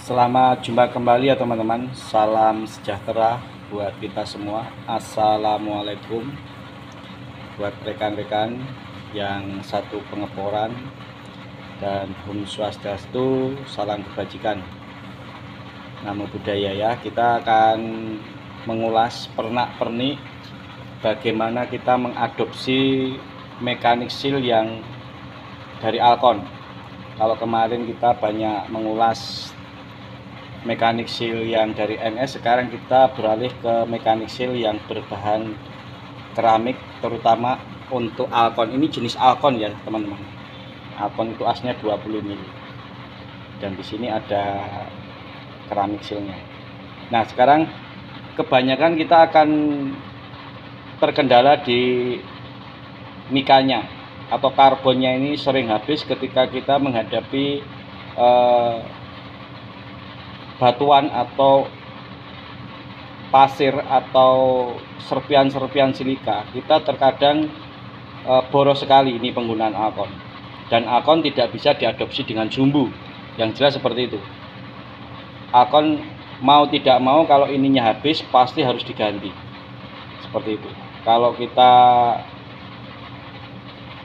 Selamat jumpa kembali ya teman-teman. Salam sejahtera buat kita semua. Assalamualaikum buat rekan-rekan yang satu pengeporan dan Om Swastiastu, salam kebajikan, namo buddhaya ya. Kita akan mengulas pernak-pernik bagaimana kita mengadopsi mekanik seal yang dari Alcon. Kalau kemarin kita banyak mengulas mekanik seal yang dari NS, sekarang kita beralih ke mekanik seal yang berbahan keramik, terutama untuk Alcon. Ini jenis Alcon ya teman-teman. Alcon itu asnya 20 mili dan di sini ada keramik sealnya. Nah, sekarang kebanyakan kita akan terkendala di mikanya atau karbonnya. Ini sering habis ketika kita menghadapi batuan atau pasir atau serpian-serpian silika. Kita terkadang boros sekali ini penggunaan Alcon, dan Alcon tidak bisa diadopsi dengan sumbu, yang jelas seperti itu. Alcon mau tidak mau kalau ininya habis pasti harus diganti, seperti itu. Kalau kita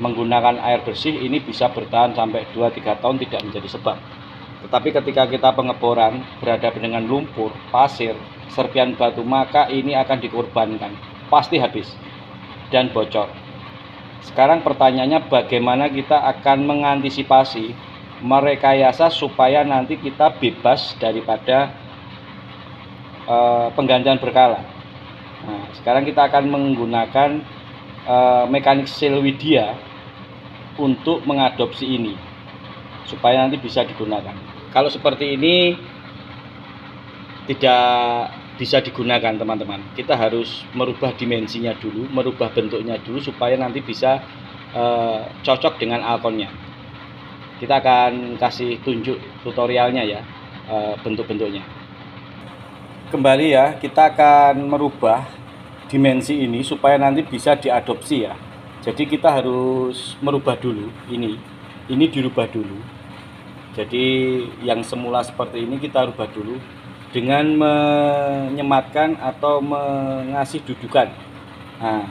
menggunakan air bersih, ini bisa bertahan sampai 2-3 tahun tidak menjadi sebab. Tetapi ketika kita pengeboran berhadapan dengan lumpur, pasir, serpian batu, maka ini akan dikorbankan, pasti habis dan bocor. Sekarang pertanyaannya, bagaimana kita akan mengantisipasi, merekayasa supaya nanti kita bebas daripada penggantian berkala. Nah, sekarang kita akan menggunakan mekanik seal Widya untuk mengadopsi ini supaya nanti bisa digunakan. Kalau seperti ini tidak bisa digunakan teman-teman, kita harus merubah dimensinya dulu, merubah bentuknya dulu supaya nanti bisa cocok dengan Alconnya. Kita akan kasih tunjuk tutorialnya ya, bentuk-bentuknya. Kembali ya, kita akan merubah dimensi ini supaya nanti bisa diadopsi ya. Jadi kita harus merubah dulu ini dirubah dulu. Jadi yang semula seperti ini kita rubah dulu dengan menyematkan atau mengasih dudukan. Nah,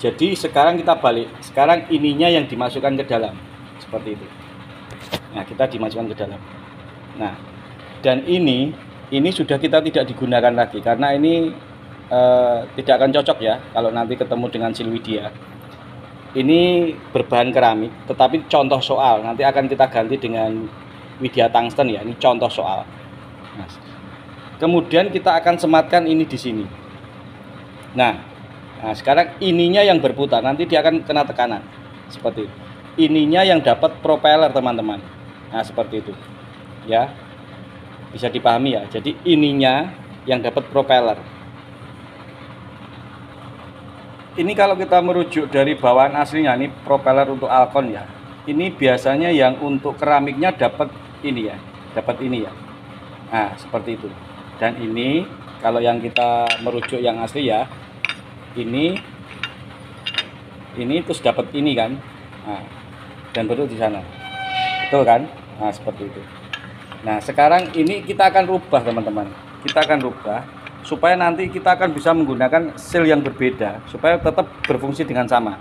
jadi sekarang kita balik. Sekarang ininya yang dimasukkan ke dalam, seperti itu. Nah, kita dimasukkan ke dalam. Nah, dan ini sudah kita tidak digunakan lagi karena ini tidak akan cocok ya kalau nanti ketemu dengan seal Widya. Ini berbahan keramik, tetapi contoh soal nanti akan kita ganti dengan Widya tungsten ya. Ini contoh soal. Nah, kemudian kita akan sematkan ini di sini. Nah, sekarang ininya yang berputar, nanti dia akan kena tekanan seperti itu. Ininya yang dapat propeller teman-teman. Nah, seperti itu ya, bisa dipahami ya. Jadi ininya yang dapat propeller. Ini kalau kita merujuk dari bawaan aslinya, ini propeller untuk Alcon ya. Ini biasanya yang untuk keramiknya dapat ini ya, dapat ini ya. Nah, seperti itu. Dan ini kalau yang kita merujuk yang asli ya, ini terus dapat ini kan. Nah, dan baru di sana. Betul kan? Nah, seperti itu. Nah, sekarang ini kita akan rubah teman-teman. Kita akan rubah supaya nanti kita akan bisa menggunakan seal yang berbeda supaya tetap berfungsi dengan sama.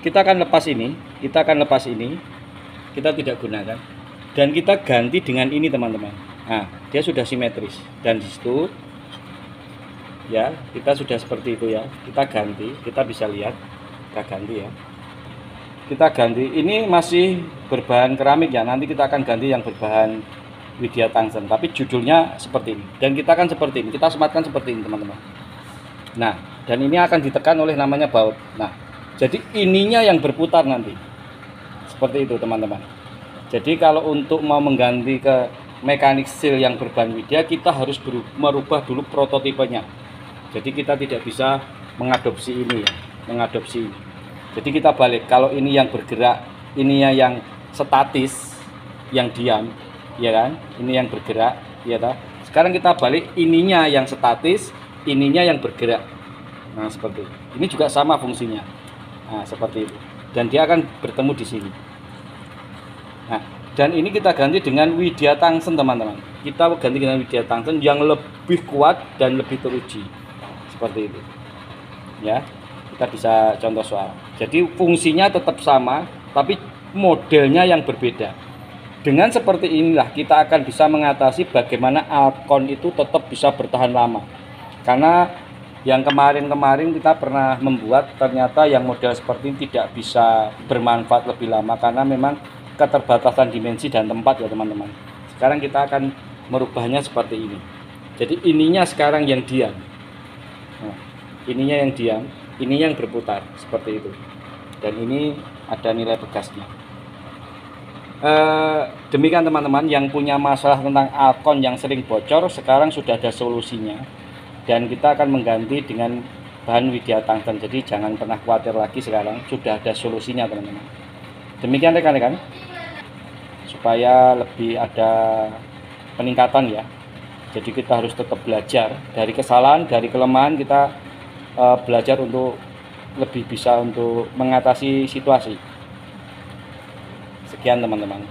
Kita akan lepas ini, kita tidak gunakan dan kita ganti dengan ini teman-teman. Nah, dia sudah simetris dan di situ ya, kita sudah seperti itu ya. Kita ganti, kita bisa lihat, kita ganti ya. Kita ganti, ini masih berbahan keramik ya, nanti kita akan ganti yang berbahan Widya tungsten, tapi judulnya seperti ini. Dan kita akan seperti ini, kita sematkan seperti ini teman-teman. Nah, dan ini akan ditekan oleh namanya baut. Nah, jadi ininya yang berputar nanti. Seperti itu teman-teman. Jadi kalau untuk mau mengganti ke mekanik seal yang berbahan Widya, kita harus merubah dulu prototipenya. Jadi kita tidak bisa mengadopsi ini ya, mengadopsi ini. Jadi kita balik, kalau ini yang bergerak, ininya yang statis, yang diam, ya kan? Ini yang bergerak, ya kan? Sekarang kita balik, ininya yang statis, ininya yang bergerak. Nah, seperti itu. Ini juga sama fungsinya. Nah, seperti itu. Dan dia akan bertemu di sini. Nah, Dan ini kita ganti dengan Widya Tungsten teman-teman. Kita ganti dengan Widya Tungsten yang lebih kuat dan lebih teruji. Seperti itu. Ya. Kita bisa contoh soal. Jadi fungsinya tetap sama, tapi modelnya yang berbeda. Dengan seperti inilah kita akan bisa mengatasi bagaimana Alcon itu tetap bisa bertahan lama. Karena yang kemarin-kemarin kita pernah membuat, ternyata yang model seperti ini tidak bisa bermanfaat lebih lama karena memang keterbatasan dimensi dan tempat ya teman-teman. Sekarang kita akan merubahnya seperti ini. Jadi ininya sekarang yang diam. Nah, ininya yang diam, ini yang berputar seperti itu. Dan ini ada nilai pegasnya. Demikian teman-teman, yang punya masalah tentang Alcon yang sering bocor sekarang sudah ada solusinya. Dan kita akan mengganti dengan bahan Widya Tungsten. Jadi jangan pernah khawatir lagi, sekarang sudah ada solusinya teman-teman. Demikian rekan-rekan, supaya lebih ada peningkatan ya. Jadi kita harus tetap belajar dari kesalahan, dari kelemahan, kita belajar untuk lebih bisa untuk mengatasi situasi. Sekian teman-teman.